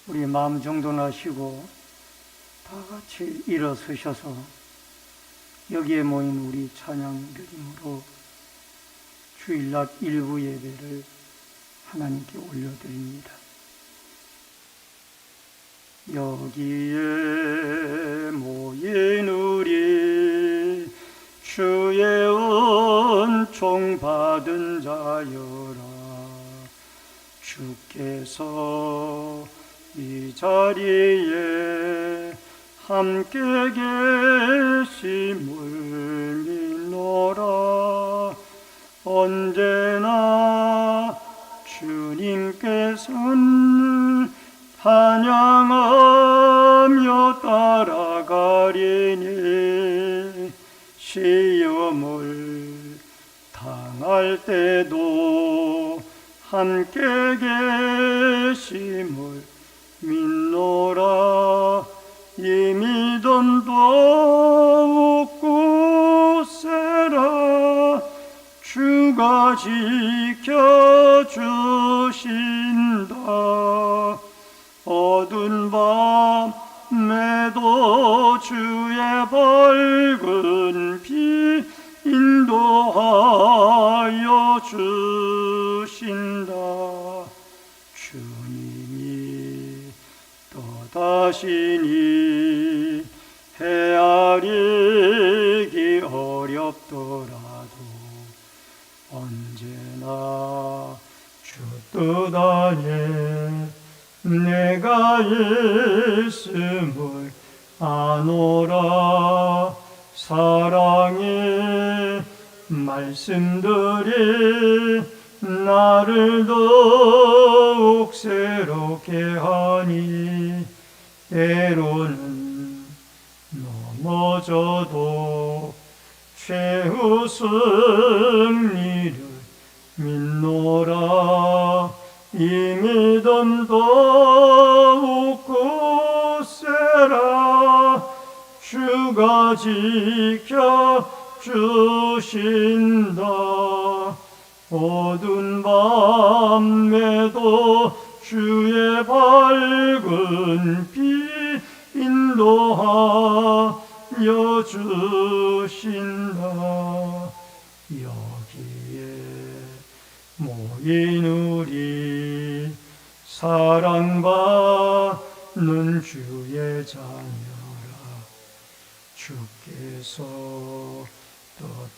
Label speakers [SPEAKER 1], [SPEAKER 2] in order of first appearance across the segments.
[SPEAKER 1] 우리 마음 정돈하시고 다 같이 일어서셔서 여기에 모인 우리 찬양 드림으로 주일낮 일부 예배를 하나님께 올려드립니다. 여기에 모인 우리 주의 은총 받은 자여라. 주께서 이 자리에 함께 계심을 믿노라. 언제나 주님께서는 찬양하며 따라가리니 시험을 당할 때도 함께 계심을 믿노라. 이 믿음 더욱 굳세라. 주가 지켜주신다. 어두운 밤에도 주의 밝은 빛 인도하여 주신다. 주님이 떠다시니 헤아리기 어렵더라도 언제나 주 뜻 안에 내가 있음을 아노라. 사랑의 말씀들이 나를 더욱 새롭게 하니 때로는 넘어져도 최후 승리를 믿노라. 이 믿음 더욱 굳세라. 주가 지켜주신다. 어두운 밤에도 주의 밝은 빛 인도하여 주신다. 여기에 모인 우리 사랑받는 주의 자녀라. 주께서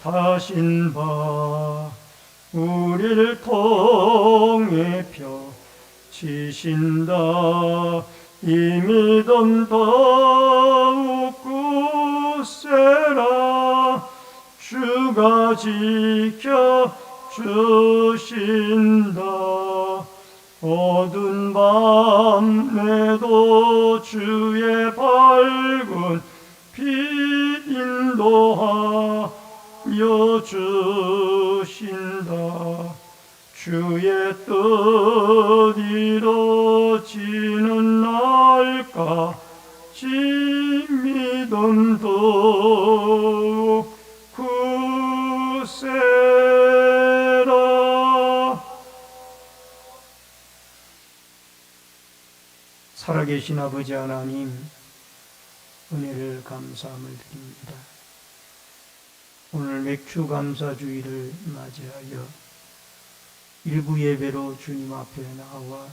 [SPEAKER 1] 뜻하신 바 우리를 통해 펴지신다. 이 믿음 더욱 굳세라. 주가 지켜주신다. 어두운 밤에도 주의 밝은 빛 인도하여 주신다. 주의 뜻 이루어지는 날까지 믿음 더욱 굳세라. 살아계신 아버지 하나님, 은혜를 감사함을 드립니다. 오늘 맥주 감사주의를 맞이하여 일부 예배로 주님 앞에 나와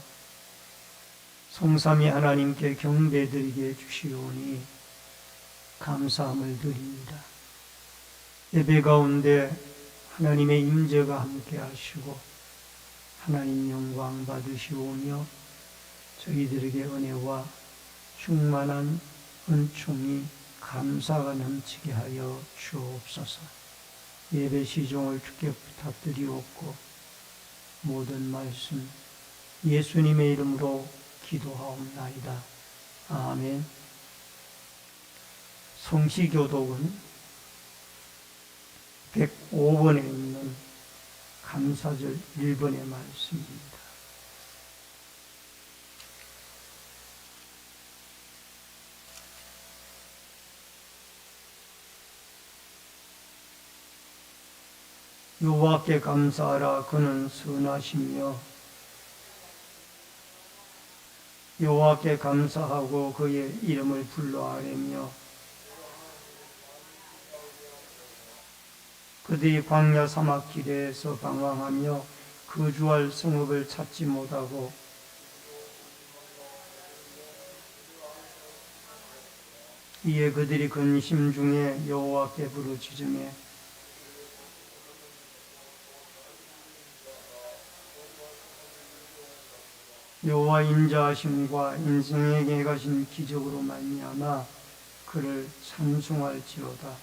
[SPEAKER 1] 성삼위 하나님께 경배드리게 해주시오니 감사함을 드립니다. 예배 가운데 하나님의 임재가 함께 하시고 하나님 영광 받으시오며 저희들에게 은혜와 충만한 은총이 감사가 넘치게 하여 주옵소서. 예배 시종을 주께 부탁드리옵고 모든 말씀 예수님의 이름으로 기도하옵나이다. 아멘. 성시교독은 105번에 있는 감사절 1번의 말씀입니다. 여호와께 감사하라. 그는 선하시며 여호와께 감사하고 그의 이름을 불러 아뢰며 그들이 광야 사막 길에서 방황하며 거주할 성읍을 찾지 못하고 이에 그들이 근심 중에 여호와께 부르짖으며 여호와 인자하심과 인생에게 가신 기적으로 말미암아 그를 찬송할지로다.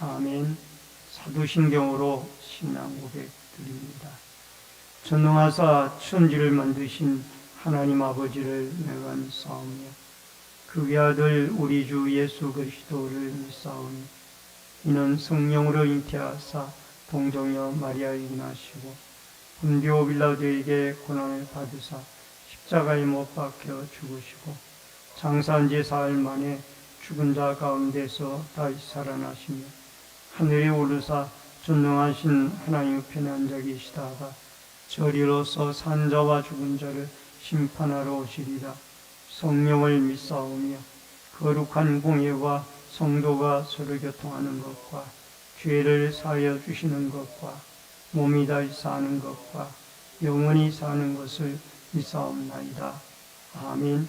[SPEAKER 1] 아멘. 사도신경으로 신앙 고백 드립니다. 전능하사 천지를 만드신 하나님 아버지를 내간사오며 그 외아들 우리 주 예수 그리스도를 믿사오니 이는 성령으로 잉태하사 동정녀 마리아에게 나시고 본디오 빌라도에게 고난을 받으사 십자가에 못 박혀 죽으시고 장사한 지 사흘 만에 죽은 자 가운데서 다시 살아나시며 하늘에 오르사 전능하신 하나님 우편에 앉아 계시다가 저리로서 산자와 죽은 자를 심판하러 오시리라. 성령을 믿사오며 거룩한 공예와 성도가 서로 교통하는 것과 죄를 사하여 주시는 것과 몸이 다시 사는 것과 영원히 사는 것을 믿사옵나이다. 아멘.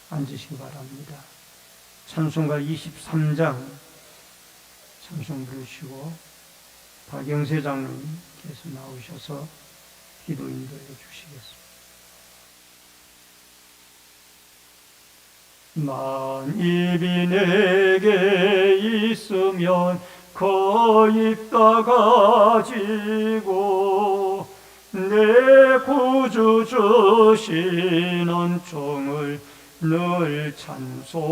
[SPEAKER 1] 앉으시기 바랍니다. 찬송가 23장 찬송 부르시고 박영세 장로님께서 나오셔서 기도 인도해 주시겠습니다. 만입이 내게 있으면 거입다 가지고 내 구주 주신 은총을 늘 찬송하겠네.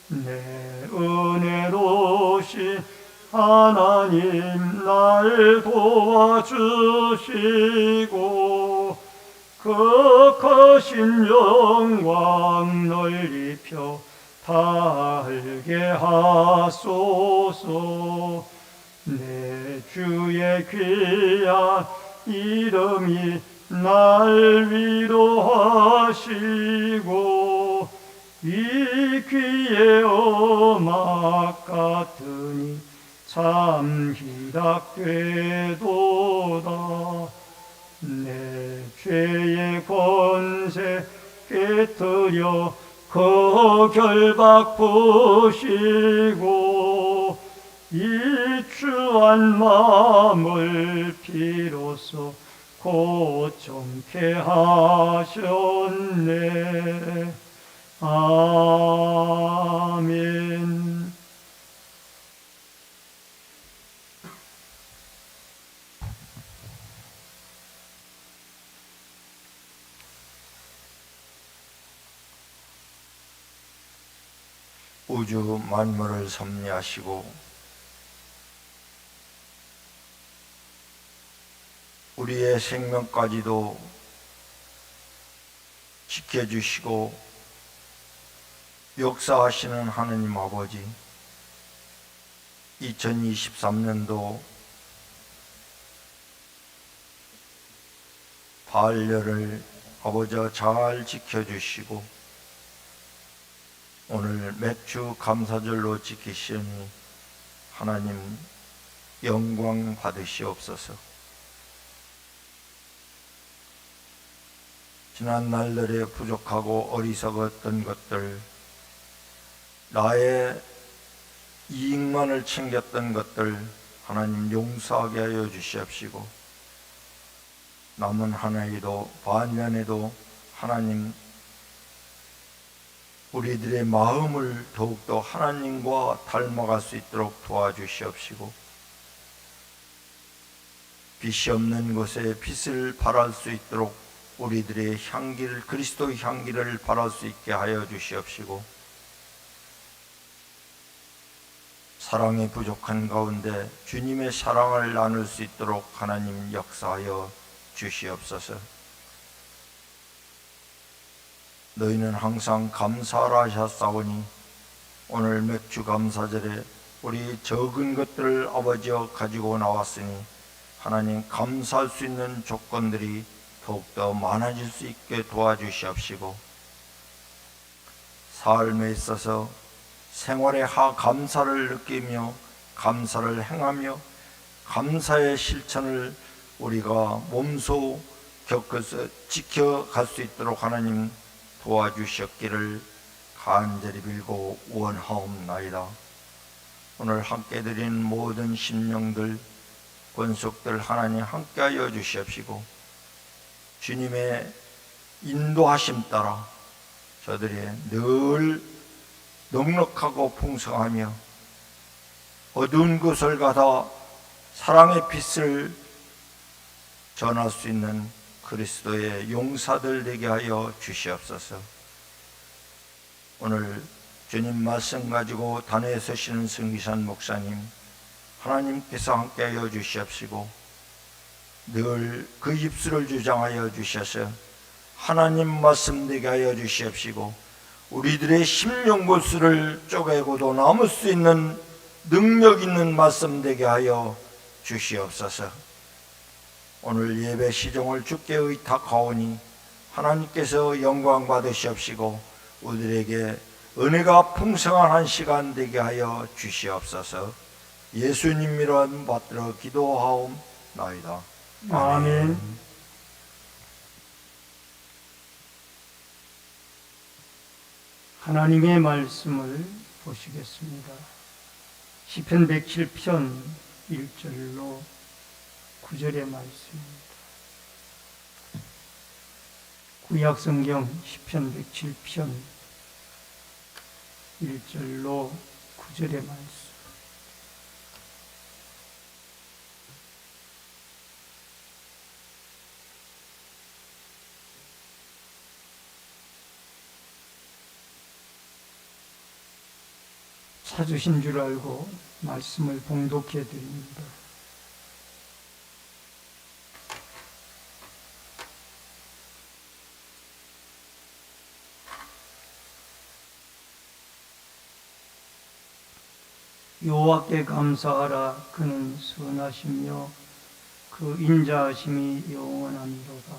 [SPEAKER 1] 내 은혜로우신 하나님 날 도와주시고 그 크신 영광 넓혀 달게 하소서. 내 주의 귀한 이름이 날 위로하시고 이 귀의 음악 같으니 참 희락되도다. 내 죄의 권세 깨뜨려 그 결박 푸시고 이 추한 마음을 비로소 고정케 하셨네. 아멘.
[SPEAKER 2] 우주 만물을 섭리하시고 우리의 생명까지도 지켜주시고 역사하시는 하느님 아버지, 2023년도 반려를 아버지가 잘 지켜주시고 오늘 맥주 감사절로 지키시니 하나님 영광 받으시옵소서. 지난 날들에 부족하고 어리석었던 것들, 나의 이익만을 챙겼던 것들 하나님 용서하게 하여 주시옵시고 남은 한 해에도 반년에도 하나님 우리들의 마음을 더욱더 하나님과 닮아갈 수 있도록 도와주시옵시고 빛이 없는 곳에 빛을 발할 수 있도록 우리들의 향기를, 그리스도의 향기를 발할 수 있게 하여 주시옵시고 사랑이 부족한 가운데 주님의 사랑을 나눌 수 있도록 하나님 역사하여 주시옵소서. 너희는 항상 감사하라 하셨사오니 오늘 맥주 감사절에 우리 적은 것들을 아버지여 가지고 나왔으니 하나님 감사할 수 있는 조건들이 더욱더 많아질 수 있게 도와주시옵시고, 삶에 있어서 생활의 감사를 느끼며 감사를 행하며 감사의 실천을 우리가 몸소 겪어서 지켜갈 수 있도록 하나님 도와주셨기를 간절히 빌고 원하옵나이다. 오늘 함께 드린 모든 심령들, 권속들 하나님 함께하여 주시옵시고, 주님의 인도하심 따라 저들이 늘 넉넉하고 풍성하며 어두운 곳을 가다 사랑의 빛을 전할 수 있는 그리스도의 용사들 되게 하여 주시옵소서. 오늘 주님 말씀 가지고 단회에 서시는 승기산 목사님, 하나님께서 함께하여 주시옵시고, 늘 그 입술을 주장하여 주셔서 하나님 말씀 되게 하여 주시옵시고, 우리들의 심령골수를 쪼개고도 남을 수 있는 능력 있는 말씀 되게 하여 주시옵소서. 오늘 예배 시종을 주께 의탁하오니 하나님께서 영광 받으시옵시고 우리들에게 은혜가 풍성한 한 시간 되게 하여 주시옵소서. 예수님 이름 받들어 기도하옵나이다.
[SPEAKER 1] 아멘. 하나님의 말씀을 보시겠습니다. 시편 107편 1절로 9절의 말씀입니다. 구약성경 시편 107편 1절로 9절의 말씀. 찾으신 줄 알고 말씀을 봉독해 드립니다. 여호와께 감사하라. 그는 선하시며 그 인자하심이 영원하니로다.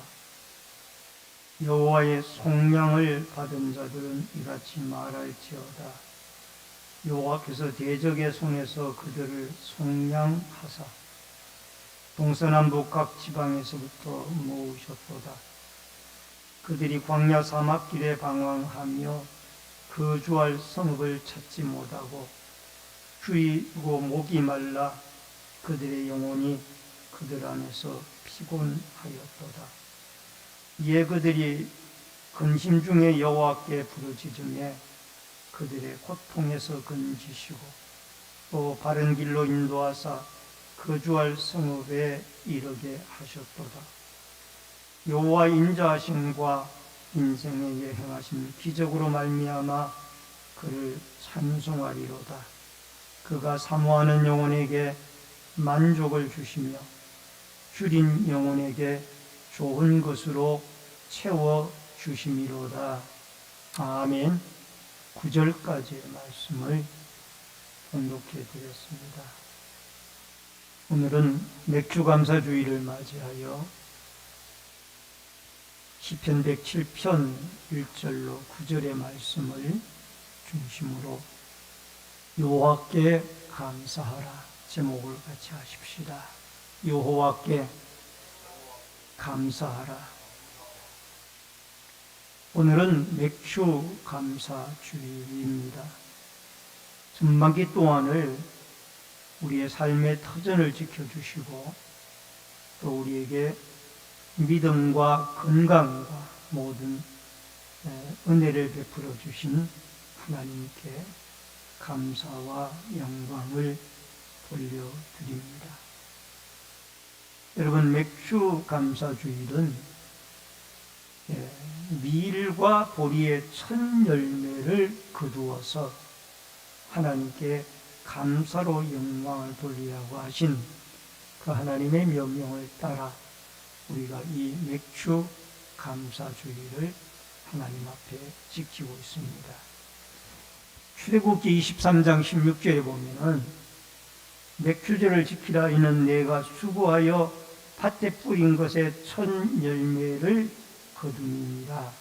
[SPEAKER 1] 여호와의 속량을 받은 자들은 이같이 말할지어다. 여호와께서 대적의 손에서 그들을 속량하사 동서남북 각 지방에서부터 모으셨도다. 그들이 광야 사막길에 방황하며 거주할 성읍을 찾지 못하고 주이고 목이 말라 그들의 영혼이 그들 안에서 피곤하였도다. 이에 그들이 근심 중에 여호와께 부르짖으매 그들의 고통에서 건지시고 또 바른 길로 인도하사 거주할 성읍에 이르게 하셨도다. 여호와 인자하심과 인생에 행하신 기적으로 말미암아 그를 찬송하리로다. 그가 사모하는 영혼에게 만족을 주시며 줄인 영혼에게 좋은 것으로 채워 주심이로다. 아멘. 9절까지의 말씀을 봉독해 드렸습니다. 오늘은 맥주감사주의를 맞이하여 시편 107편 1절로 9절의 말씀을 중심으로 여호와께 감사하라 제목을 같이 하십시다. 여호와께 감사하라. 오늘은 맥주 감사주일입니다. 전반기 동안을 우리의 삶의 터전을 지켜주시고 또 우리에게 믿음과 건강과 모든 은혜를 베풀어 주신 하나님께 감사와 영광을 돌려드립니다. 여러분, 맥주 감사주일은 밀과 보리의 첫 열매를 거두어서 하나님께 감사로 영광을 돌리라고 하신 그 하나님의 명령을 따라 우리가 이 맥주 감사주일을 하나님 앞에 지키고 있습니다. 출애굽기 23장 16절에 보면은 맥추절을 지키라 이는 내가 수고하여 밭에 뿌린 것의 첫 열매를 거두니라.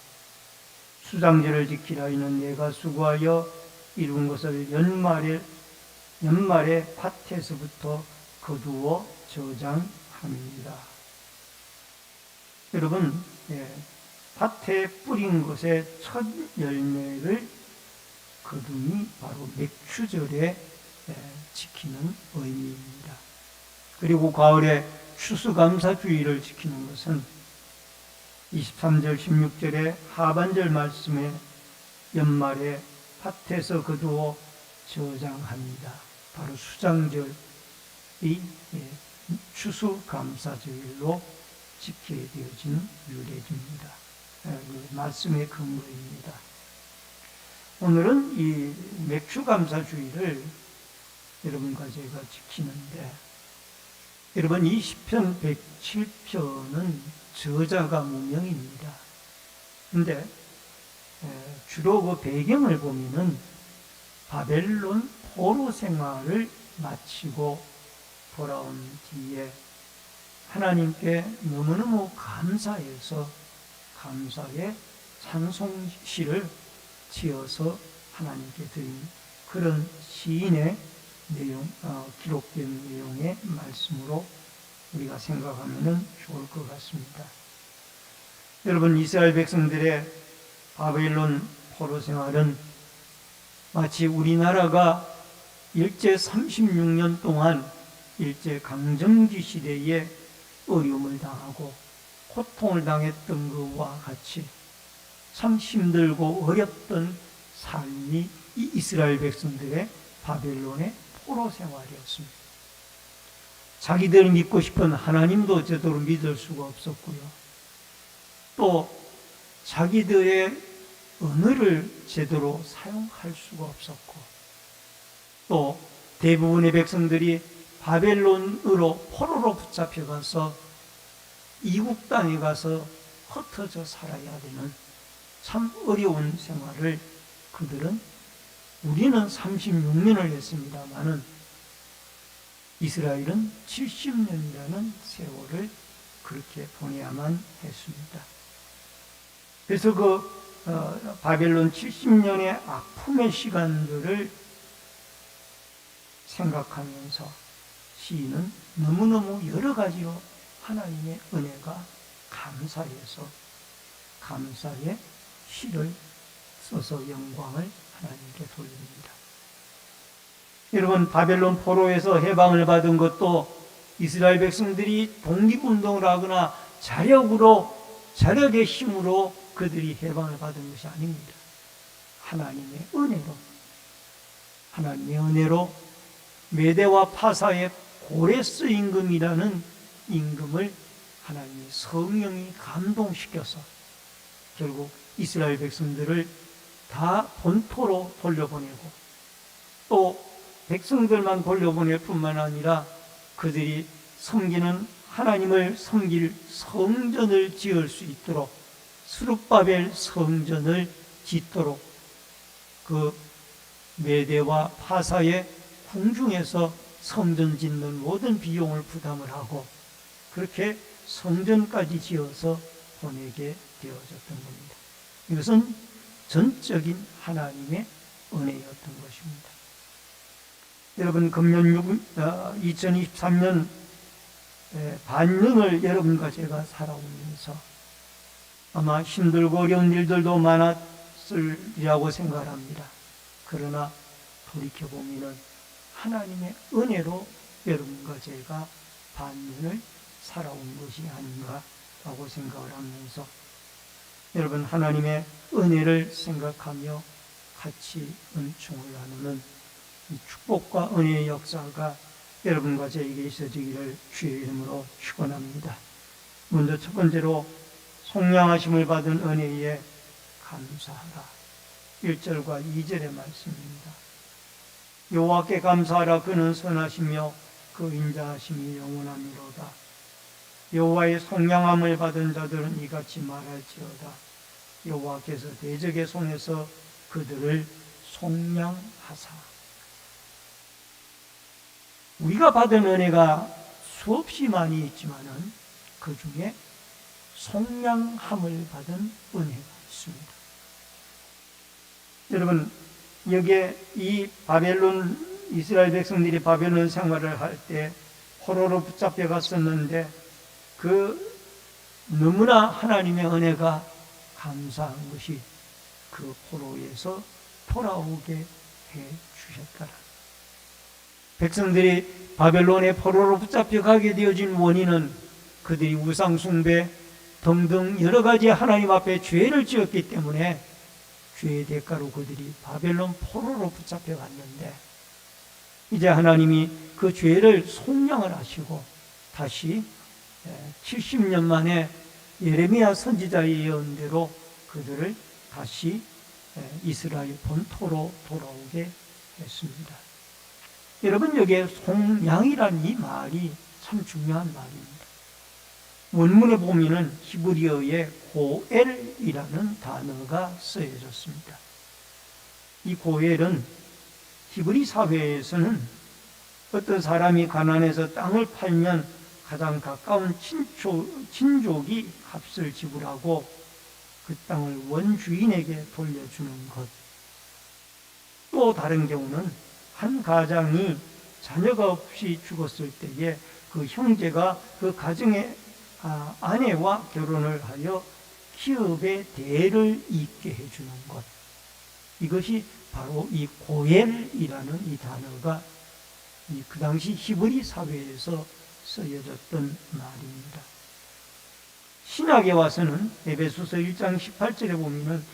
[SPEAKER 1] 수장절을 지키라 이는 내가 수고하여 이룬 것을 연말에 밭에서부터 거두어 저장합니다. 여러분, 밭에 뿌린 것의 첫 열매를 거둠이 바로 맥추절에 지키는 의미입니다. 그리고 가을에 추수감사주의를 지키는 것은 23절 16절의 하반절 말씀에 연말에 밭에서 거두어 저장합니다. 바로 수장절이 추수감사주일로 지키게 되어진 유래입니다. 말씀의 근거입니다. 오늘은 이 맥추감사주의를 여러분과 제가 지키는데, 여러분 이 시편 107편은 저자가 무명입니다. 근데 주로 그 배경을 보면은 바벨론 포로 생활을 마치고 돌아온 뒤에 하나님께 너무너무 감사해서 감사의 찬송시를 지어서 하나님께 드린 그런 시인의 내용, 기록된 내용의 말씀으로 우리가 생각하면 좋을 것 같습니다. 여러분, 이스라엘 백성들의 바벨론 포로 생활은 마치 우리나라가 일제 36년 동안 일제 강점기 시대에 어려움을 당하고 고통을 당했던 것과 같이 참 힘들고 어렵던 삶이 이 이스라엘 백성들의 바벨론의 포로 생활이었습니다. 자기들이 믿고 싶은 하나님도 제대로 믿을 수가 없었고요. 또 자기들의 언어를 제대로 사용할 수가 없었고, 또 대부분의 백성들이 바벨론으로 포로로 붙잡혀가서 이국 땅에 가서 흩어져 살아야 되는 참 어려운 생활을 그들은, 우리는 36년을 했습니다마는 이스라엘은 70년이라는 세월을 그렇게 보내야만 했습니다. 그래서 바벨론 70년의 아픔의 시간들을 생각하면서 시인은 너무너무 여러 가지로 하나님의 은혜가 감사해서 감사의 시를 써서 영광을 하나님께 돌립니다. 여러분, 바벨론 포로에서 해방을 받은 것도 이스라엘 백성들이 독립운동을 하거나 자력의 힘으로 그들이 해방을 받은 것이 아닙니다. 하나님의 은혜로 메대와 파사의 고레스 임금이라는 임금을 하나님의 성령이 감동시켜서 결국 이스라엘 백성들을 다 본토로 돌려보내고, 또 백성들만 돌려보낼 뿐만 아니라 그들이 섬기는 하나님을 섬길 성전을 지을 수 있도록 스룹바벨 성전을 짓도록 그 메대와 파사의 궁중에서 성전 짓는 모든 비용을 부담을 하고 그렇게 성전까지 지어서 보내게 되어졌던 겁니다. 이것은 전적인 하나님의 은혜였던 것입니다. 여러분, 금년 2023년 반년을 여러분과 제가 살아오면서 아마 힘들고 어려운 일들도 많았으리라고 생각을 합니다. 그러나 돌이켜보면 하나님의 은혜로 여러분과 제가 반년을 살아온 것이 아닌가라고 생각을 하면서, 여러분, 하나님의 은혜를 생각하며 같이 은총을 나누는 이 축복과 은혜의 역사가 여러분과 저에게 있어지기를 주의 이름으로 축원합니다. 먼저 첫 번째로 속량하심을 받은 은혜에 감사하라. 1절과 2절의 말씀입니다. 여호와께 감사하라. 그는 선하시며 그 인자하심이 영원하미로다. 여호와의 속량함을 받은 자들은 이같이 말할지어다. 여호와께서 대적의 손에서 그들을 속량하사. 우리가 받은 은혜가 수없이 많이 있지만은 그 중에 속량함을 받은 은혜가 있습니다. 여러분, 여기에 이 바벨론, 이스라엘 백성들이 바벨론 생활을 할 때 포로로 붙잡혀 갔었는데 그 너무나 하나님의 은혜가 감사한 것이 그 포로에서 돌아오게 해 주셨더라. 백성들이 바벨론의 포로로 붙잡혀 가게 되어진 원인은 그들이 우상숭배 등등 여러 가지 하나님 앞에 죄를 지었기 때문에 죄의 대가로 그들이 바벨론 포로로 붙잡혀 갔는데 이제 하나님이 그 죄를 속량을 하시고 다시 70년 만에 예레미야 선지자의 예언대로 그들을 다시 이스라엘 본토로 돌아오게 했습니다. 여러분, 여기에 속량이라는 이 말이 참 중요한 말입니다. 원문에 보면은 히브리어의 고엘이라는 단어가 쓰여졌습니다. 이 고엘은 히브리 사회에서는 어떤 사람이 가난해서 땅을 팔면 가장 가까운 친족이 값을 지불하고 그 땅을 원주인에게 돌려주는 것. 또 다른 경우는 한 가장이 자녀가 없이 죽었을 때에 그 형제가 그 가정의 아내와 결혼을 하여 기업의 대를 잇게 해주는 것. 이것이 바로 이 고엘이라는 이 단어가 그 당시 히브리 사회에서 쓰여졌던 말입니다. 신약에 와서는 에베소서 1장 18절에 보면은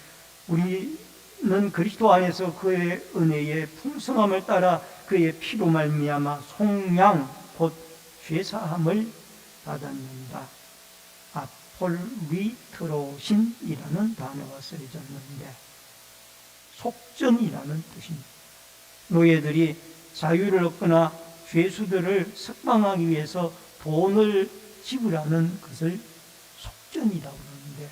[SPEAKER 1] 우리는 그리스도 안에서 그의 은혜의 풍성함을 따라 그의 피로 말미암아 속량 곧 죄사함을 받았는다. 아폴리트로신이라는 단어가 쓰여졌는데 속전이라는 뜻입니다. 노예들이 자유를 얻거나 죄수들을 석방하기 위해서 돈을 지불하는 것을 속전이라고 하는데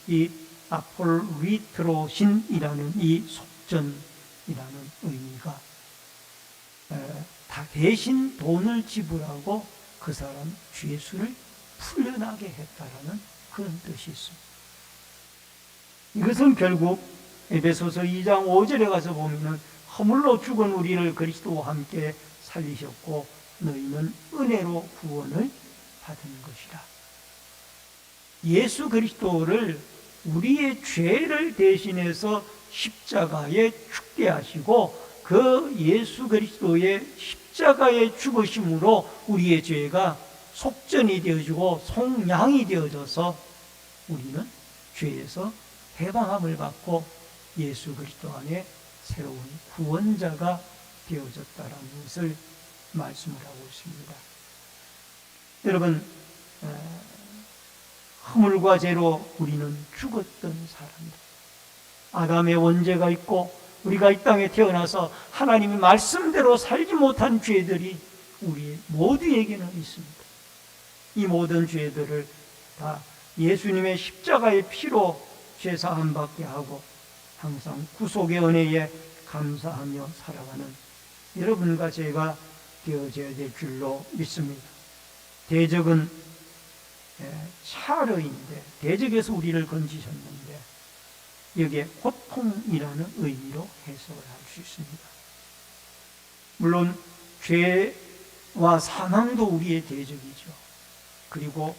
[SPEAKER 1] 이 아폴리트로신이라는 이 속전이라는 의미가 다 대신 돈을 지불하고 그 사람 죄수를 풀려나게 했다라는 그런 뜻이 있습니다. 이것은 결국 에베소서 2장 5절에 가서 보면은 허물로 죽은 우리를 그리스도와 함께 살리셨고 너희는 은혜로 구원을 받은 것이라. 예수 그리스도를 우리의 죄를 대신해서 십자가에 죽게 하시고 그 예수 그리스도의 십자가의 죽으심으로 우리의 죄가 속전이 되어지고 속량이 되어져서 우리는 죄에서 해방함을 받고 예수 그리스도 안에 새로운 구원자가 되어졌다라는 것을 말씀을 하고 있습니다. 여러분, 허물과 죄로 우리는 죽었던 사람들, 아담의 원죄가 있고 우리가 이 땅에 태어나서 하나님의 말씀대로 살지 못한 죄들이 우리 모두에게는 있습니다. 이 모든 죄들을 다 예수님의 십자가의 피로 죄사함 받게 하고 항상 구속의 은혜에 감사하며 살아가는 여러분과 제가 되어져야 될 줄로 믿습니다. 대적은 차르인데 대적에서 우리를 건지셨는데 여기에 고통이라는 의미로 해석을 할 수 있습니다. 물론 죄와 사망도 우리의 대적이죠. 그리고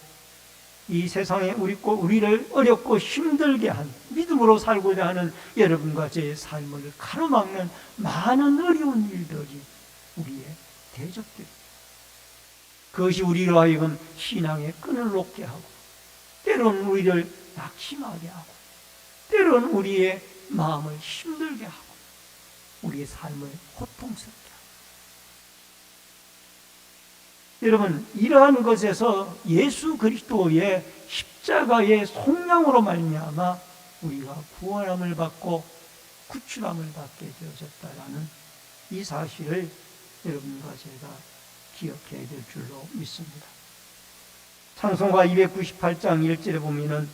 [SPEAKER 1] 이 세상에 우리를 어렵고 힘들게 한 믿음으로 살고자 하는 여러분과 제 삶을 가로막는 많은 어려운 일들이 우리의 대적들입니다. 그것이 우리로 하여금 신앙의 끈을 놓게 하고 때로는 우리를 낙심하게 하고 때로는 우리의 마음을 힘들게 하고 우리의 삶을 고통스럽게 하고 여러분, 이러한 것에서 예수 그리스도의 십자가의 속량으로 말미암아 우리가 구원함을 받고 구출함을 받게 되어졌다라는 이 사실을 여러분과 제가 기억해야 될 줄로 믿습니다. 찬송가 298장 1절에 보면은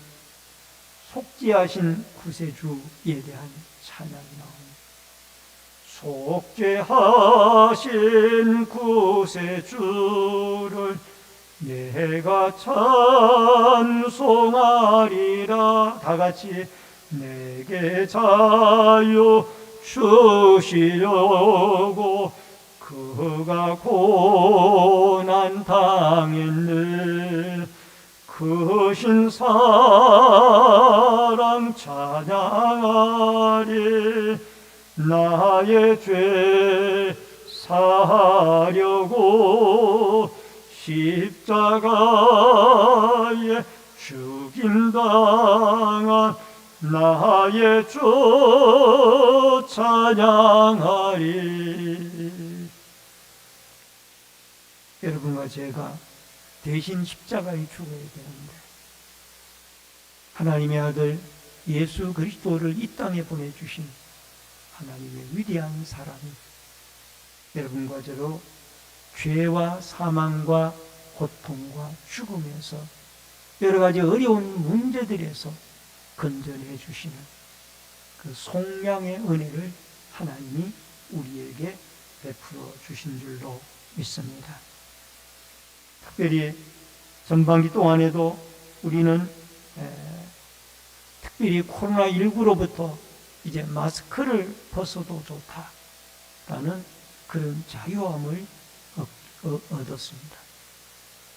[SPEAKER 1] 속죄하신 구세주에 대한 찬양이 나옵니다. 속죄하신 구세주를 내가 찬송하리라. 다같이 내게 자유 주시려고 그가 고난 당했네. 크신 사랑 찬양하리. 나의 죄 사하려고 십자가에 죽임당한 나의 주 찬양하리. 여러분과 제가 대신 십자가에 죽어야 되는데 하나님의 아들 예수 그리스도를 이 땅에 보내주신 하나님의 위대한 사랑이 여러분과 저로 죄와 사망과 고통과 죽음에서 여러 가지 어려운 문제들에서 건져내 주시는 그 속량의 은혜를 하나님이 우리에게 베풀어 주신 줄로 믿습니다. 특별히 전반기 동안에도 우리는 특별히 코로나19로부터 이제 마스크를 벗어도 좋다라는 그런 자유함을 얻었습니다.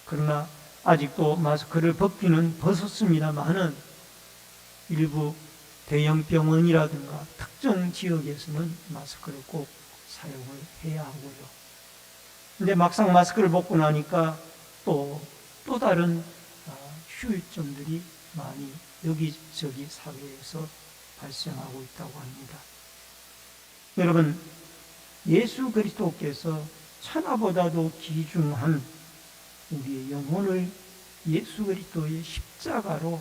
[SPEAKER 1] 그러나 아직도 마스크를 벗었습니다만은 일부 대형 병원이라든가 특정 지역에서는 마스크를 꼭 사용을 해야 하고요. 근데 막상 마스크를 벗고 나니까 또 다른 후유증들이 많이 여기저기 사회에서 발생하고 있다고 합니다. 여러분, 예수 그리스도께서 천하보다도 귀중한 우리의 영혼을 예수 그리스도의 십자가로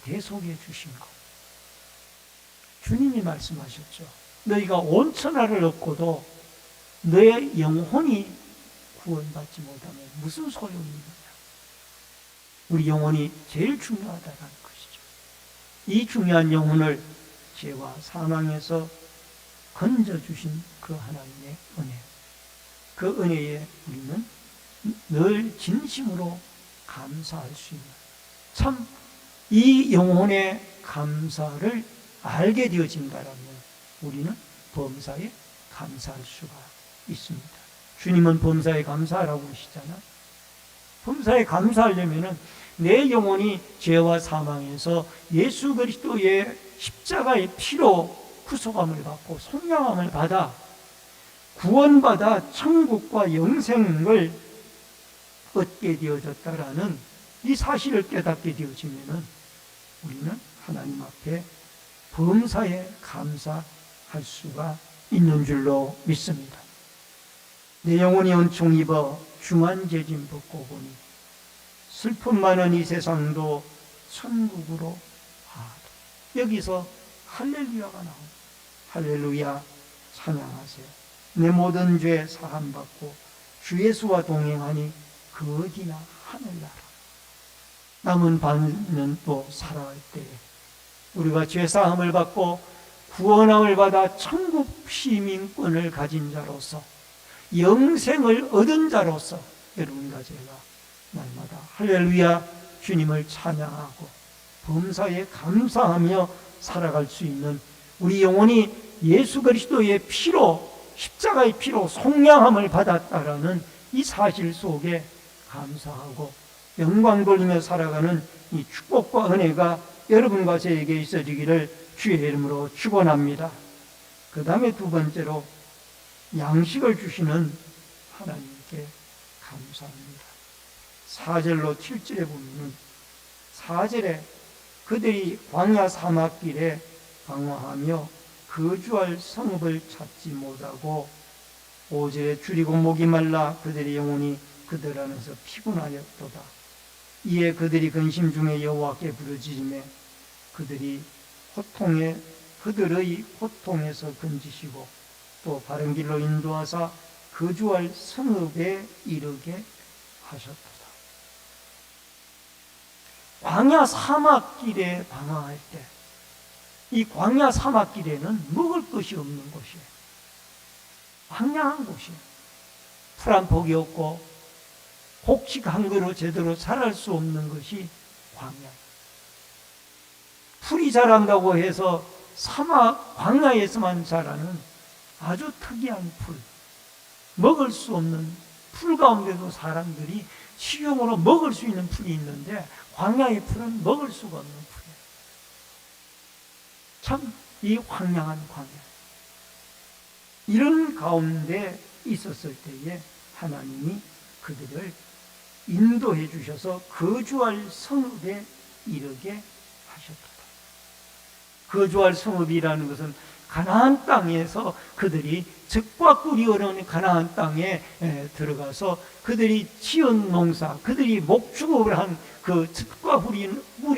[SPEAKER 1] 대속해 주신 것. 주님이 말씀하셨죠. 너희가 온 천하를 얻고도 너의 영혼이 구원받지 못하면 무슨 소용이 있느냐. 우리 영혼이 제일 중요하다는 것이죠. 이 중요한 영혼을 죄와 사망에서 건져주신 그 하나님의 은혜, 그 은혜에 우리는 늘 진심으로 감사할 수 있는, 참 이 영혼의 감사를 알게 되어진다면 우리는 범사에 감사할 수가 있습니다. 주님은 범사에 감사하라고 그러시잖아요. 범사에 감사하려면 내 영혼이 죄와 사망에서 예수 그리스도의 십자가의 피로 구속함을 받고 속량함을 받아 구원받아 천국과 영생을 얻게 되어졌다라는 이 사실을 깨닫게 되어지면 우리는 하나님 앞에 범사에 감사할 수가 있는 줄로 믿습니다. 내 영혼이 은총 입어 중한 죄짐 벗고 보니 슬픔 많은 이 세상도 천국으로 하도. 여기서 할렐루야가 나옵니다. 할렐루야 찬양하세요. 내 모든 죄 사함받고 주 예수와 동행하니 그 어디나 하늘나라. 남은 반은 또 살아갈 때에 우리가 죄사함을 받고 구원함을 받아 천국 시민권을 가진 자로서 영생을 얻은 자로서 여러분과 제가 날마다 할렐루야 주님을 찬양하고 범사에 감사하며 살아갈 수 있는 우리 영혼이 예수 그리스도의 피로 십자가의 피로 속량함을 받았다라는 이 사실 속에 감사하고 영광 돌리며 살아가는 이 축복과 은혜가 여러분과 저에게 있어지기를 주의 이름으로 축원합니다. 그 다음에 두 번째로 양식을 주시는 하나님께 감사합니다. 4절로 7절에 보면 4절에 그들이 광야 사막길에 방황하며 거주할 성읍을 찾지 못하고 5절에 줄이고 목이 말라 그들의 영혼이 그들 안에서 피곤하였도다. 이에 그들이 근심 중에 여호와께 부르짖으며 그들의 고통에서 건지시고 또 바른 길로 인도하사 거주할 성읍에 이르게 하셨도다. 광야 사막길에 방황할 때 이 광야 사막길에는 먹을 것이 없는 곳이에요. 황량한 곳이에요. 풀 한 폭이 없고 곡식 한 그루 제대로 자랄 수 없는 것이 광야. 풀이 자란다고 해서 사막 광야에서만 자라는 아주 특이한 풀, 먹을 수 없는 풀 가운데도 사람들이 식용으로 먹을 수 있는 풀이 있는데 광야의 풀은 먹을 수가 없는 풀이에요. 참 이 황량한 광야, 이런 가운데 있었을 때에 하나님이 그들을 인도해 주셔서 거주할 성읍에 이르게 하셨다. 거주할 성읍이라는 것은 가나안 땅에서 그들이 젖과 꿀이 흐르는 가나안 땅에 들어가서 그들이 지은 농사, 그들이 목축업을 한 그 젖과 꿀이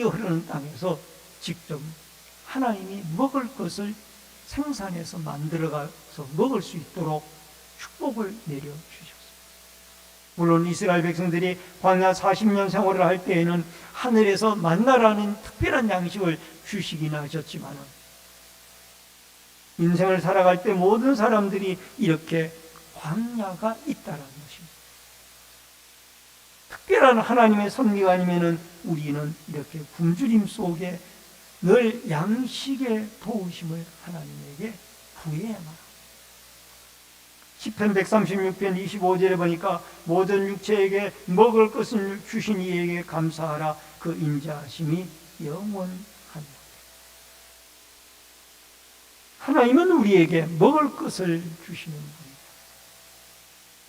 [SPEAKER 1] 흐르는 땅에서 직접 하나님이 먹을 것을 생산해서 만들어가서 먹을 수 있도록 축복을 내려주셨습니다. 물론 이스라엘 백성들이 광야 40년 생활을 할 때에는 하늘에서 만나라는 특별한 양식을 주시긴 하셨지만 인생을 살아갈 때 모든 사람들이 이렇게 광야가 있다는 것입니다. 특별한 하나님의 섭리가 아니면 우리는 이렇게 굶주림 속에 늘 양식의 도우심을 하나님에게 구해야만 합니다. 시편 136편 25절에 보니까 모든 육체에게 먹을 것을 주신 이에게 감사하라. 그 인자하심이 영원합니다. 하나님은 우리에게 먹을 것을 주시는 분입니다.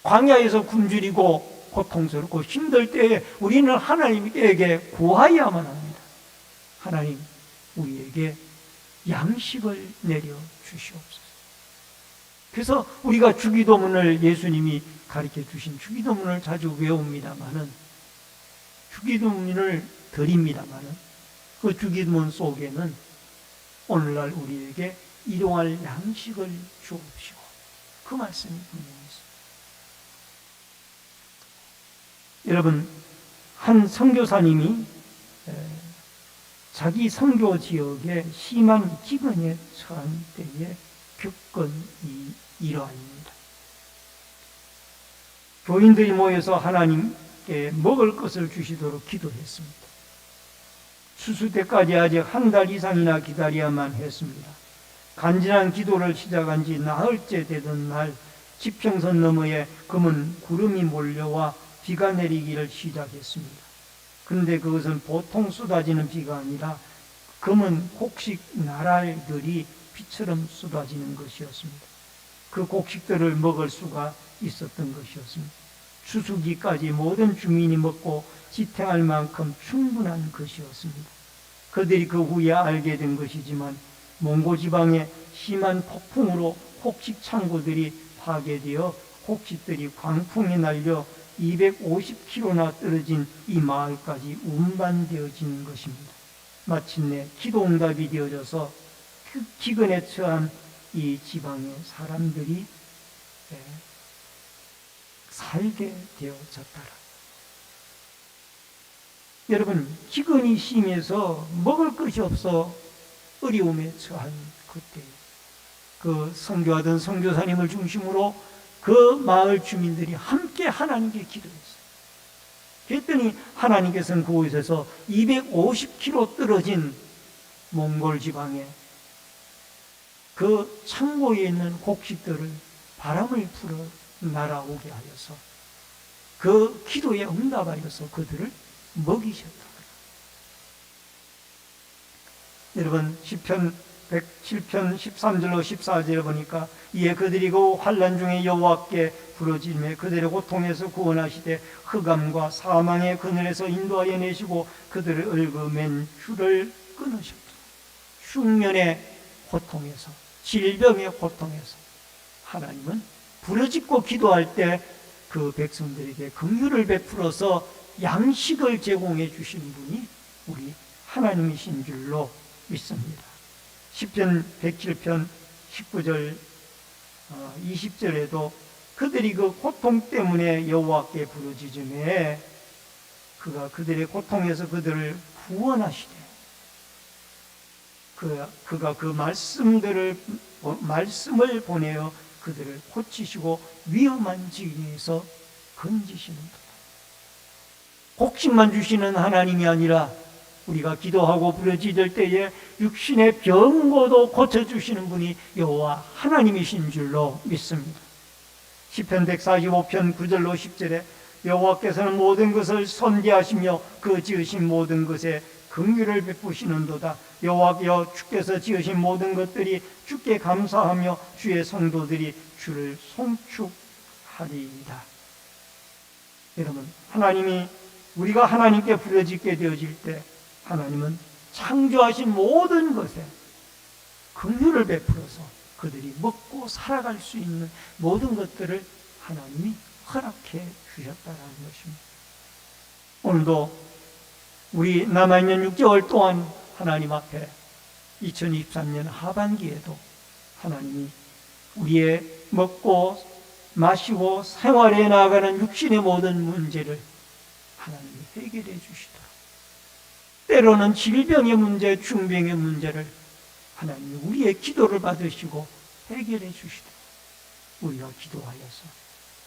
[SPEAKER 1] 광야에서 굶주리고 고통스럽고 힘들 때에 우리는 하나님에게 구하여야만 합니다. 하나님, 우리에게 양식을 내려 주시옵소서. 그래서 우리가 주기도문을 예수님이 가르쳐 주신 주기도문을 자주 외웁니다마는, 주기도문을 드립니다마는, 그 주기도문 속에는 오늘날 우리에게 일용할 양식을 주옵시고 그 말씀이 분명히 있습니다. 여러분, 한 선교사님이 자기 선교 지역에 심한 기근에 처한 때에 겪은 이러합니다. 교인들이 모여서 하나님께 먹을 것을 주시도록 기도했습니다. 추수 때까지 아직 한 달 이상이나 기다려야만 했습니다. 간절한 기도를 시작한 지 나흘째 되던 날 지평선 너머에 검은 구름이 몰려와 비가 내리기를 시작했습니다. 그런데 그것은 보통 쏟아지는 비가 아니라 검은 곡식 나랄들이 비처럼 쏟아지는 것이었습니다. 그 곡식들을 먹을 수가 있었던 것이었습니다. 추수기까지 모든 주민이 먹고 지탱할 만큼 충분한 것이었습니다. 그들이 그 후에 알게 된 것이지만 몽고 지방에 심한 폭풍으로 곡식 창고들이 파괴되어 곡식들이 광풍에 날려 250km나 떨어진 이 마을까지 운반되어진 것입니다. 마침내 기도응답이 되어져서 그 기근에 처한 이 지방의 사람들이 살게 되어졌더라. 여러분, 기근이 심해서 먹을 것이 없어 어려움에 처한 그때 그 선교하던 선교사님을 중심으로 그 마을 주민들이 함께 하나님께 기도했어요. 그랬더니 하나님께서는 그곳에서 250km 떨어진 몽골 지방에 그 창고에 있는 곡식들을 바람을 불어 날아오게 하여서 그 기도에 응답하여서 그들을 먹이셨다. 여러분, 시편 107편 13절로 14절에 보니까 이에 그들이 그 환난 중에 여호와께 부르짖으며 그들의 고통에서 구원하시되 흑암과 사망의 그늘에서 인도하여 내시고 그들을 얽어맨 줄을 끊으셨다. 흉년의 고통에서, 질병의 고통에서 하나님은 부르짖고 기도할 때 그 백성들에게 긍휼을 베풀어서 양식을 제공해 주시는 분이 우리 하나님이신 줄로 믿습니다. 시편 107편 19절 20절에도 그들이 그 고통 때문에 여호와께 부르짖으매 그가 그들의 고통에서 그들을 구원하시되 그가 그 말씀을 보내어 그들을 고치시고 위험한 지경에서 건지시는도다. 곡식만 주시는 하나님이 아니라 우리가 기도하고 부르짖을 때에 육신의 병고도 고쳐주시는 분이 여호와 하나님이신 줄로 믿습니다. 시편 145편 9절로 10절에 여호와께서는 모든 것을 선지하시며 그 지으신 모든 것에 긍휼을 베푸시는도다. 여호와여 주께서 지으신 모든 것들이 주께 감사하며 주의 성도들이 주를 송축하리이다. 여러분, 하나님이 우리가 하나님께 부르짖게 되어질 때 하나님은 창조하신 모든 것에 긍휼을 베풀어서 그들이 먹고 살아갈 수 있는 모든 것들을 하나님이 허락해 주셨다는 것입니다. 오늘도 우리 남아있는 6개월 동안 하나님 앞에 2023년 하반기에도 하나님이 우리의 먹고 마시고 생활해 나가는 육신의 모든 문제를 하나님이 해결해 주시도록, 때로는 질병의 문제, 중병의 문제를 하나님이 우리의 기도를 받으시고 해결해 주시도록 우리가 기도하여서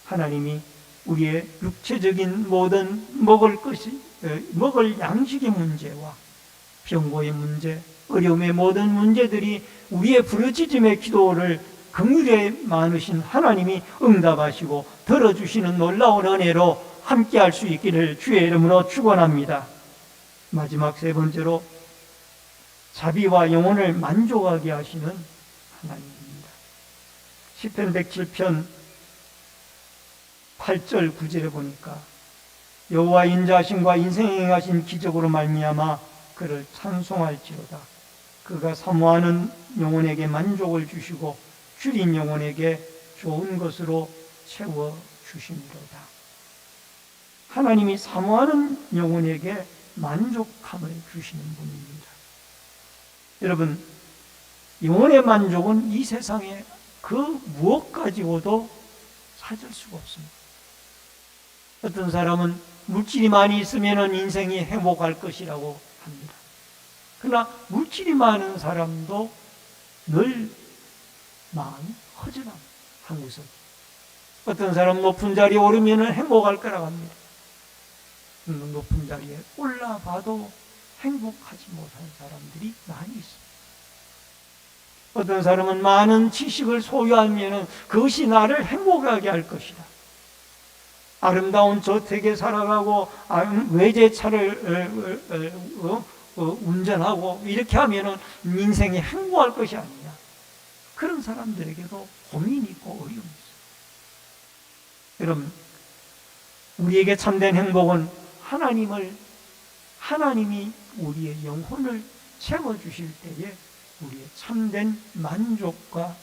[SPEAKER 1] 하나님이 우리의 육체적인 모든 먹을 양식의 문제와 병고의 문제, 어려움의 모든 문제들이 우리의 부르짖음의 기도를 긍휼에 많으신 하나님이 응답하시고 들어주시는 놀라운 은혜로 함께할 수 있기를 주의 이름으로 축원합니다. 마지막 세 번째로 자비와 영혼을 만족하게 하시는 하나님입니다. 시편 107편 8절 9절에 보니까 여호와 인자하심과 인생에 행하신 기적으로 말미암아 그를 찬송할지로다. 그가 사모하는 영혼에게 만족을 주시고 줄인 영혼에게 좋은 것으로 채워주시리로다. 하나님이 사모하는 영혼에게 만족함을 주시는 분입니다. 여러분, 영혼의 만족은 이 세상에 그 무엇 가지고도 찾을 수가 없습니다. 어떤 사람은 물질이 많이 있으면 인생이 행복할 것이라고 합니다. 그러나 물질이 많은 사람도 늘 마음이 허전합니다. 한 구석. 어떤 사람 높은 자리에 오르면 행복할 거라고 합니다. 높은 자리에 올라봐도 행복하지 못한 사람들이 많이 있습니다. 어떤 사람은 많은 지식을 소유하면 그것이 나를 행복하게 할 것이다. 아름다운 저택에 살아가고 외제차를 운전하고 이렇게 하면 인생이 행복할 것이 아니냐. 그런 사람들에게도 고민이 있고 어려움이 있어요. 여러분, 우리에게 참된 행복은 하나님이 우리의 영혼을 채워주실 때에 우리의 참된 만족과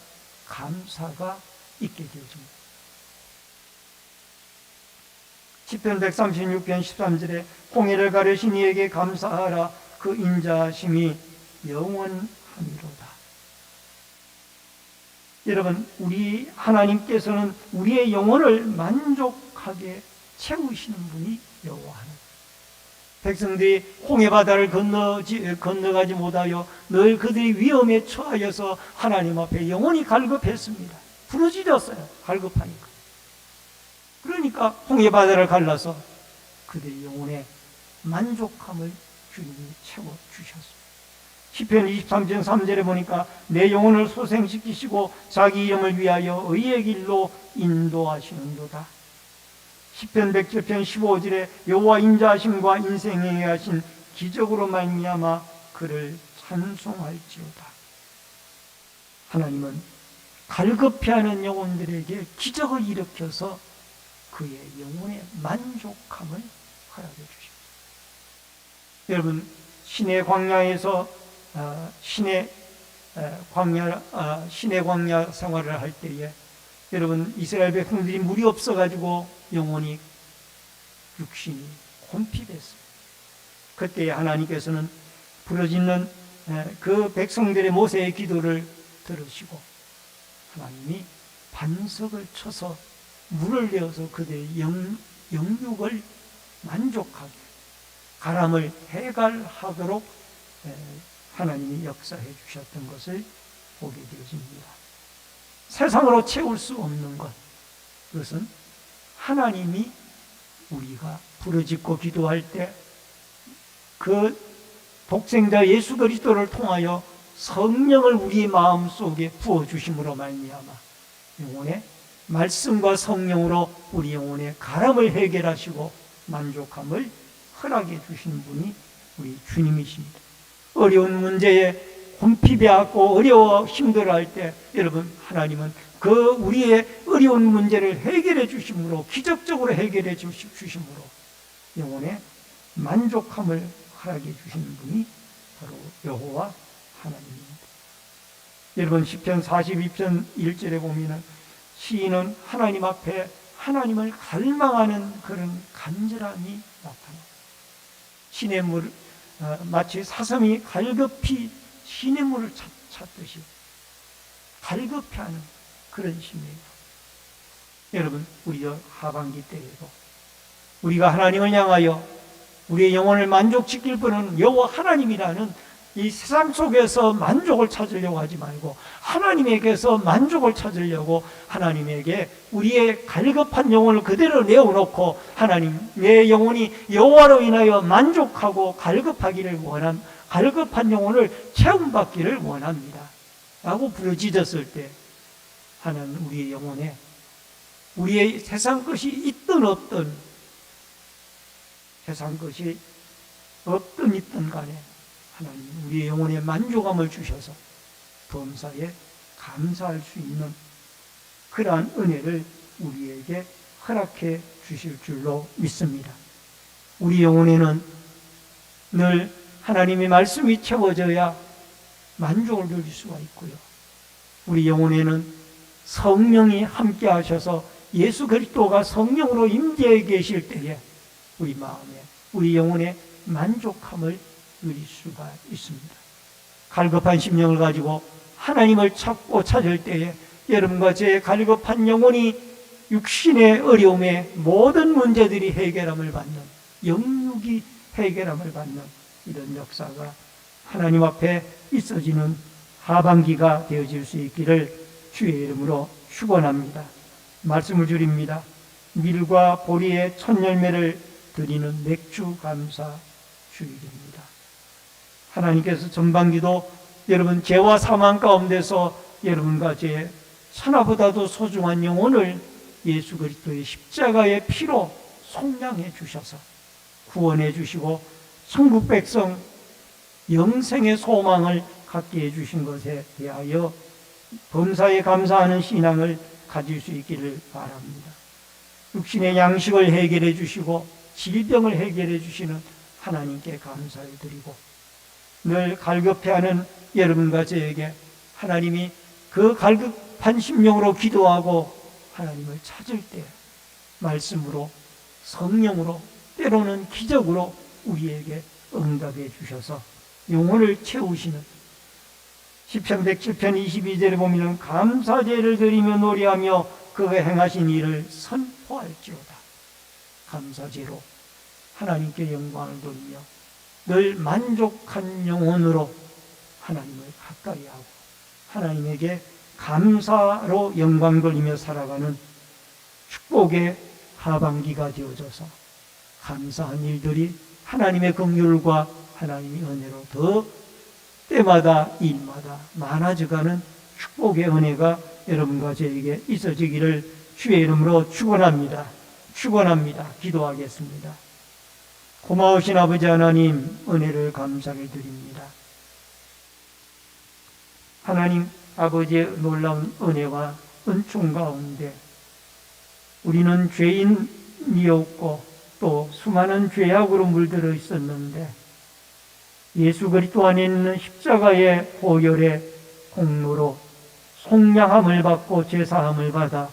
[SPEAKER 1] 감사가 있게 되어집니다. 시편 136편 13절에 홍해를 가르신 이에게 감사하라. 그 인자하심이 영원하미로다. 여러분, 우리 하나님께서는 우리의 영혼을 만족하게 채우시는 분이 여호와 하나님. 백성들이 홍해바다를 건너가지 못하여 늘 그들이 위험에 처하여서 하나님 앞에 영원히 갈급했습니다. 부르짖었어요. 갈급하니까. 그러니까 홍해바다를 갈라서 그들의 영혼에 만족함을 주님이 채워주셨습니다. 시편 23편 3절에 보니까 내 영혼을 소생시키시고 자기 이름을 위하여 의의 길로 인도하시는도다. 시편 107편 15절에 여호와 인자하심과 인생에 행하신 기적으로 말미암아 그를 찬송할지로다. 하나님은 갈급해하는 영혼들에게 기적을 일으켜서 그의 영혼의 만족함을 허락해 주십니다. 여러분, 신의 광야에서 신의 광야 생활을 할 때에 여러분, 이스라엘 백성들이 물이 없어가지고 영혼이 육신이 곤핍했습니다. 그때 하나님께서는 부르짖는 그 백성들의 모세의 기도를 들으시고 하나님이 반석을 쳐서 물을 내어서 그들의 영육을 만족하게 가람을 해갈하도록 하나님이 역사해 주셨던 것을 보게 되어집니다. 세상으로 채울 수 없는 것, 그것은 하나님이 우리가 부르짖고 기도할 때 그 독생자 예수 그리스도를 통하여 성령을 우리 마음속에 부어주심으로 말미암아 영혼의 말씀과 성령으로 우리 영혼의 가람을 해결하시고 만족함을 허락해 주시는 분이 우리 주님이십니다. 어려운 문제에 곰피배하고 어려워 힘들어할 때 여러분, 하나님은 그 우리의 어려운 문제를 해결해 주심으로, 기적적으로 해결해 주심으로 영혼의 만족함을 허락해 주시는 분이 바로 여호와 하나님입니다. 여러분, 시편 42편 1절에 보면은 시인은 하나님 앞에 하나님을 갈망하는 그런 간절함이 나타납니다. 시냇물, 마치 사슴이 갈급히 시냇물을 찾듯이 갈급해하는 그런 심리입니다. 여러분, 우리도 하반기 때에도 우리가 하나님을 향하여 우리의 영혼을 만족시킬 분은 여호와 하나님이라는 이 세상 속에서 만족을 찾으려고 하지 말고 하나님에게서 만족을 찾으려고 하나님에게 우리의 갈급한 영혼을 그대로 내어놓고 하나님, 내 영혼이 여호와로 인하여 만족하고 갈급하기를 갈급한 영혼을 체험받기를 원합니다 라고 부르짖었을 때 하나님, 우리의 영혼에 우리의 세상 것이 있든 없든, 세상 것이 없든 있든 간에 하나님 우리의 영혼에 만족함을 주셔서 범사에 감사할 수 있는 그러한 은혜를 우리에게 허락해 주실 줄로 믿습니다. 우리 영혼에는 늘 하나님의 말씀이 채워져야 만족을 누릴 수가 있고요, 우리 영혼에는 성령이 함께 하셔서 예수 그리스도가 성령으로 임재해 계실 때에 우리 마음에, 우리 영혼에 만족함을 누릴 수가 있습니다. 갈급한 심령을 가지고 하나님을 찾고 찾을 때에 여러분과 제 갈급한 영혼이 육신의 어려움에 모든 문제들이 해결함을 받는, 영육이 해결함을 받는 이런 역사가 하나님 앞에 있어지는 하반기가 되어질 수 있기를 주의 이름으로 축원합니다. 말씀을 드립니다. 밀과 보리의 첫 열매를 드리는 맥주 감사 주일입니다. 하나님께서 전반기도 여러분 죄와 사망 가운데서 여러분과 제 천하보다도 소중한 영혼을 예수 그리스도의 십자가의 피로 속량해 주셔서 구원해 주시고 천국 백성 영생의 소망을 갖게 해 주신 것에 대하여 범사에 감사하는 신앙을 가질 수 있기를 바랍니다. 육신의 양식을 해결해 주시고 질병을 해결해 주시는 하나님께 감사를 드리고, 늘 갈급해하는 여러분과 저에게 하나님이 그 갈급한 심령으로 기도하고 하나님을 찾을 때 말씀으로, 성령으로, 때로는 기적으로 우리에게 응답해 주셔서 영혼을 채우시는, 시편 107편 22절에 보면 감사제를 드리며 노래하며 그가 행하신 일을 선포할지어다. 감사제로 하나님께 영광을 돌리며 늘 만족한 영혼으로 하나님을 가까이 하고 하나님에게 감사로 영광 돌리며 살아가는 축복의 하반기가 되어져서 감사한 일들이 하나님의 긍휼과 하나님의 은혜로 더 때마다 일마다 많아져가는 축복의 은혜가 여러분과 저에게 있어지기를 주의 이름으로 축원합니다. 축원합니다. 기도하겠습니다. 고마우신 아버지 하나님, 은혜를 감사를 드립니다. 하나님 아버지의 놀라운 은혜와 은총 가운데 우리는 죄인이었고 또 수많은 죄악으로 물들어 있었는데 예수 그리스도 안에 있는 십자가의 보혈의 공로로 속량함을 받고 제사함을 받아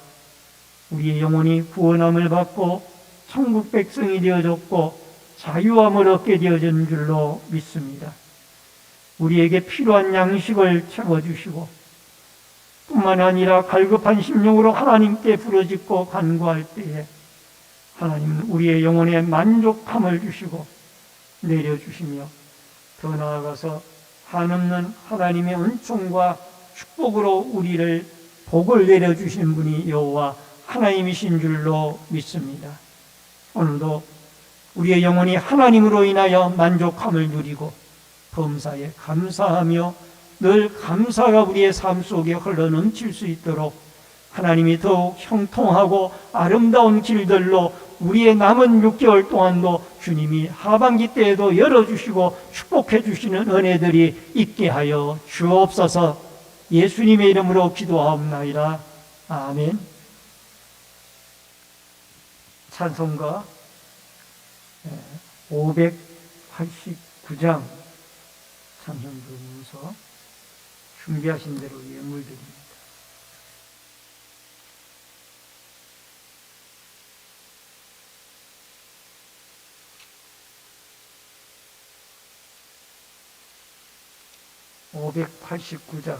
[SPEAKER 1] 우리의 영혼이 구원함을 받고 천국 백성이 되어졌고 자유함을 얻게 되어진 줄로 믿습니다. 우리에게 필요한 양식을 채워주시고 뿐만 아니라 갈급한 심령으로 하나님께 부르짖고 간구할 때에 하나님은 우리의 영혼에 만족함을 주시고 내려주시며 더 나아가서 한없는 하나님의 은총과 축복으로 우리를 복을 내려주신 분이 여호와 하나님이신 줄로 믿습니다. 오늘도 우리의 영혼이 하나님으로 인하여 만족함을 누리고 범사에 감사하며 늘 감사가 우리의 삶 속에 흘러넘칠 수 있도록 하나님이 더욱 형통하고 아름다운 길들로 우리의 남은 6개월 동안도 주님이 하반기 때에도 열어주시고 축복해 주시는 은혜들이 있게 하여 주옵소서. 예수님의 이름으로 기도하옵나이다. 아멘. 찬송가 589장 찬송 부르면서 준비하신 대로 예물 드립니다. (589장)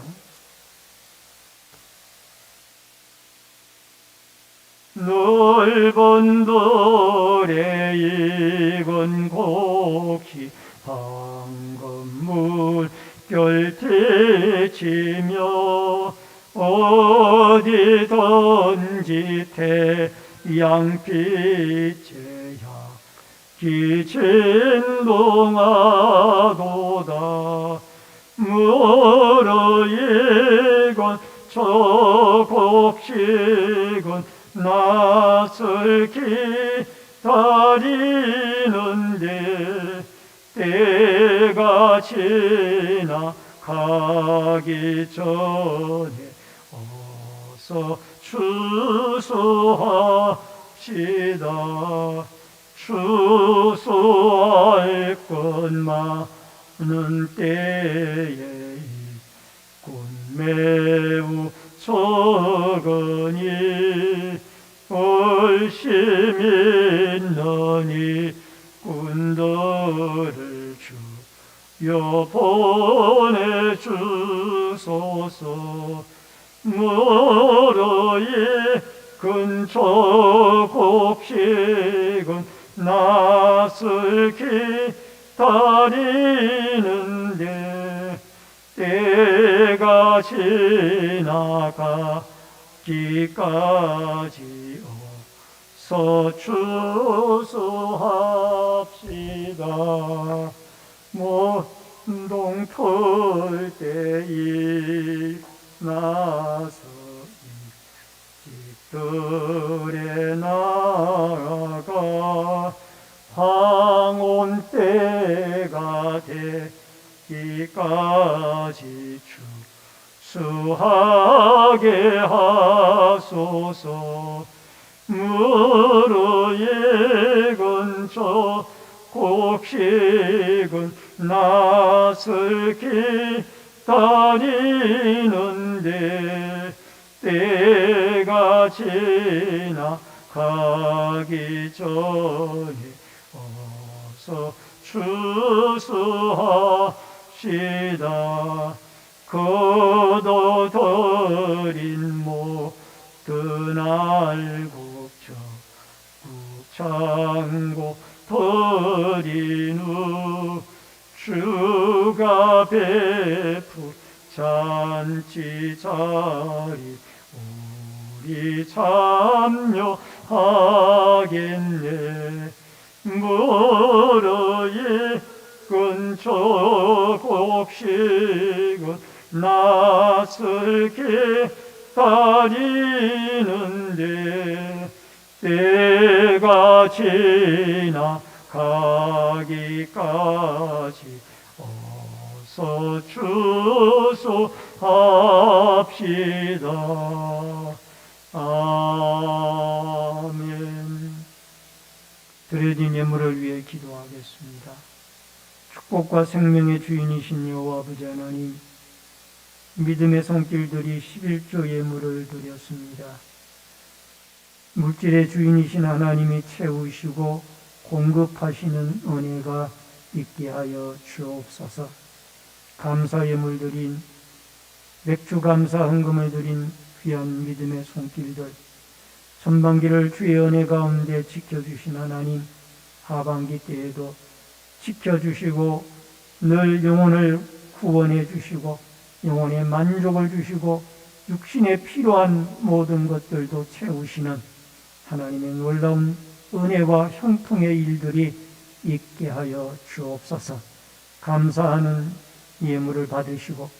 [SPEAKER 1] 넓은 도래 익은 곡식 방금 물결 태치며 어디든지 태양빛에 향기 진동하도다. 무엇으로 이건 저 곡식은 낯을 기다리는데 때가 지나가기 전에 어서 추수합시다. 추수할 것만은 때에 있군 매우 적으니 얼심 있는 이꾼들을 주여 보내주소서. 무로 익은 저 곡식은 낯을 기다리는데 때가 지나가기까지 어서 추수합시다. 문동 풀 때이 나서 집들에 나아가 황혼 때가 되기까지 추수하게 하소서. 무르익은 저 곡식은 낯을 기다리는데 때가 지나가기 전에 어서 추수합시다. 거둬들인 모든 알곡 적국 창고 들인 후 주가 베푼 잔치 자리 우리 참여하겠네. 무르익은 저 곡식은 낯을 기다리는데 때가 지나가기까지 어서 추수합시다. 아멘. 드려진 예물을 위해 기도하겠습니다. 축복과 생명의 주인이신 여호와 아버지 하나님, 믿음의 손길들이 11조 예물을 드렸습니다. 물질의 주인이신 하나님이 채우시고 공급하시는 은혜가 있게 하여 주옵소서. 감사 예물 드린, 맥주 감사 헌금을 드린 귀한 믿음의 손길들, 전반기를 주의 은혜 가운데 지켜주신 하나님, 하반기 때에도 지켜주시고 늘 영혼을 구원해 주시고 영혼의 만족을 주시고 육신에 필요한 모든 것들도 채우시는 하나님의 놀라운 은혜와 형통의 일들이 있게 하여 주옵소서. 감사하는 예물을 받으시고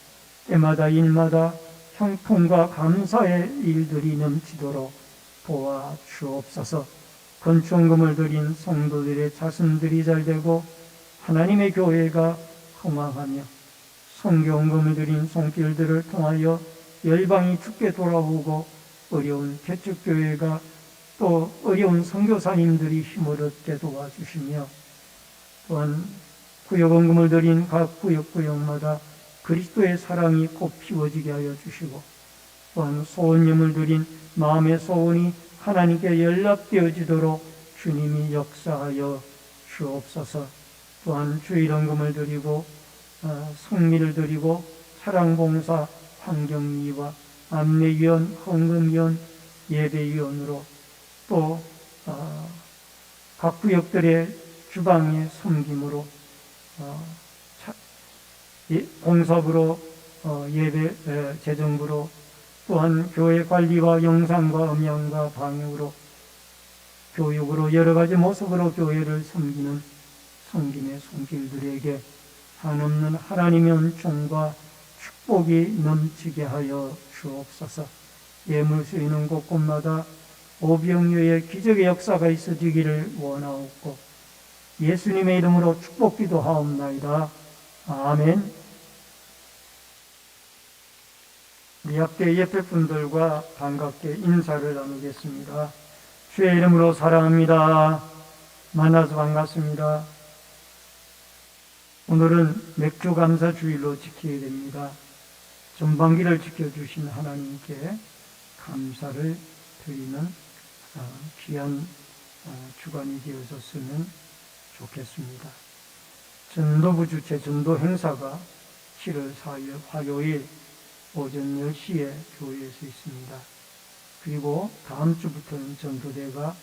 [SPEAKER 1] 때마다 일마다 형통과 감사의 일들이 넘치도록 도와 주옵소서. 건축금을 드린 성도들의 자손들이 잘되고 하나님의 교회가 흥왕하며 성경금을 드린 손길들을 통하여 열방이 주께 돌아오고 어려운 개척교회가 또 어려운 선교사님들이 힘을 얻게 도와주시며 또한 구역원금을 드린 각 구역마다 그리스도의 사랑이 꽃 피워지게 하여 주시고 또한 소원금을 드린 마음의 소원이 하나님께 연락되어지도록 주님이 역사하여 주옵소서. 또한 주일원금을 드리고 성미를 드리고 사랑봉사, 환경미와 안내위원, 헌금위원, 예배위원으로 또 각 구역들의 주방의 섬김으로 공섭으로 예배 재정부로 또한 교회 관리와 영상과 음향과 방역으로 교육으로 여러 가지 모습으로 교회를 섬기는 섬김의 손길들에게 한없는 하나님의 은총과 축복이 넘치게 하여 주옵소서. 예물 쓰이는 곳곳마다 오병이어의 기적의 역사가 있어지기를 원하옵고 예수님의 이름으로 축복 기도하옵나이다. 아멘. 우리 앞에 옆에 분들과 반갑게 인사를 나누겠습니다. 주의 이름으로 사랑합니다. 만나서 반갑습니다. 오늘은 맥주 감사 주일로 지켜야 됩니다. 전반기를 지켜주신 하나님께 감사를 드리는 귀한 주간이 되어졌으면 좋겠습니다. 전도부 주최 전도 행사가 7월 4일 화요일 오전 10시에 교회에서 있습니다. 그리고 다음 주부터는 전도대가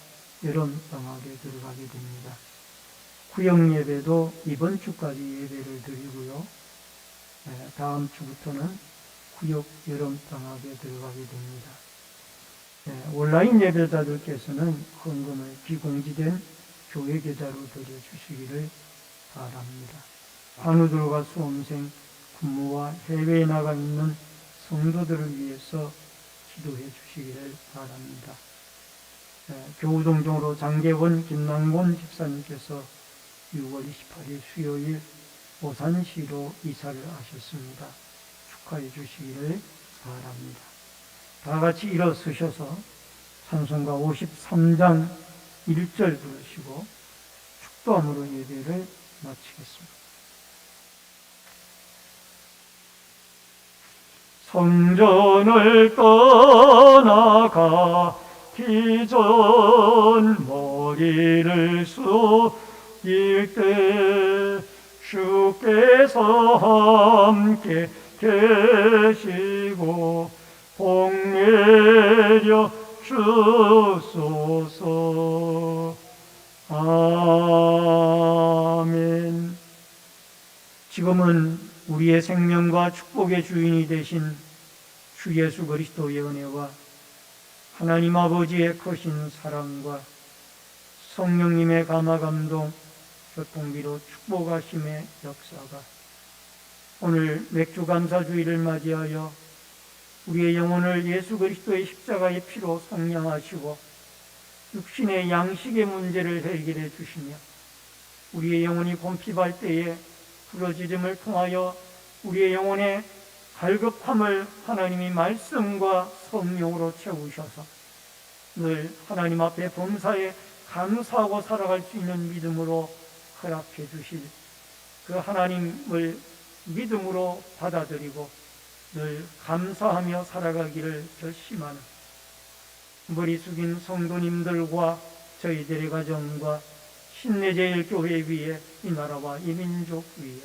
[SPEAKER 1] 여름방학에 들어가게 됩니다. 구역 예배도 이번 주까지 예배를 드리고요. 다음 주부터는 구역 여름방학에 들어가게 됩니다. 온라인 예배자들께서는 헌금을 비공지된 교회 계좌로 드려주시기를 바랍니다. 환우들과 수험생, 군무와 해외에 나가 있는 성도들을 위해서 기도해 주시기를 바랍니다. 교우동정으로 장계원, 김남곤 집사님께서 6월 28일 수요일 오산시로 이사를 하셨습니다. 축하해 주시기를 바랍니다. 다 같이 일어서셔서 찬송가 53장 1절 부르시고 축도함으로 예배를 마치겠습니다. 성전을 떠나가기 전 머리를 숙일 때 주께서 함께 계시고 복 내려 주소서. 아멘. 지금은 우리의 생명과 축복의 주인이 되신 주 예수 그리스도의 은혜와 하나님 아버지의 크신 사랑과 성령님의 감화감동, 교통비로 축복하심의 역사가 오늘 맥주 감사주의를 맞이하여 우리의 영혼을 예수 그리스도의 십자가의 피로 성량하시고 육신의 양식의 문제를 해결해 주시며 우리의 영혼이 곰핍할 때에 부러지림을 통하여 우리의 영혼의 갈급함을 하나님이 말씀과 성령으로 채우셔서 늘 하나님 앞에 범사에 감사하고 살아갈 수 있는 믿음으로 허락해 주실 그 하나님을 믿음으로 받아들이고 늘 감사하며 살아가기를 결심하는 머리 숙인 성도님들과 저희들의 가정과 신내제일교회 위에 이 나라와 이 민족 위에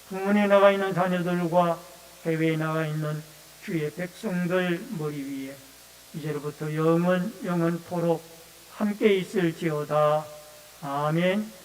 [SPEAKER 1] 국문에 나가 있는 자녀들과 해외에 나가 있는 주의 백성들 머리 위에 이제로부터 영원토록 함께 있을지어다. 아멘.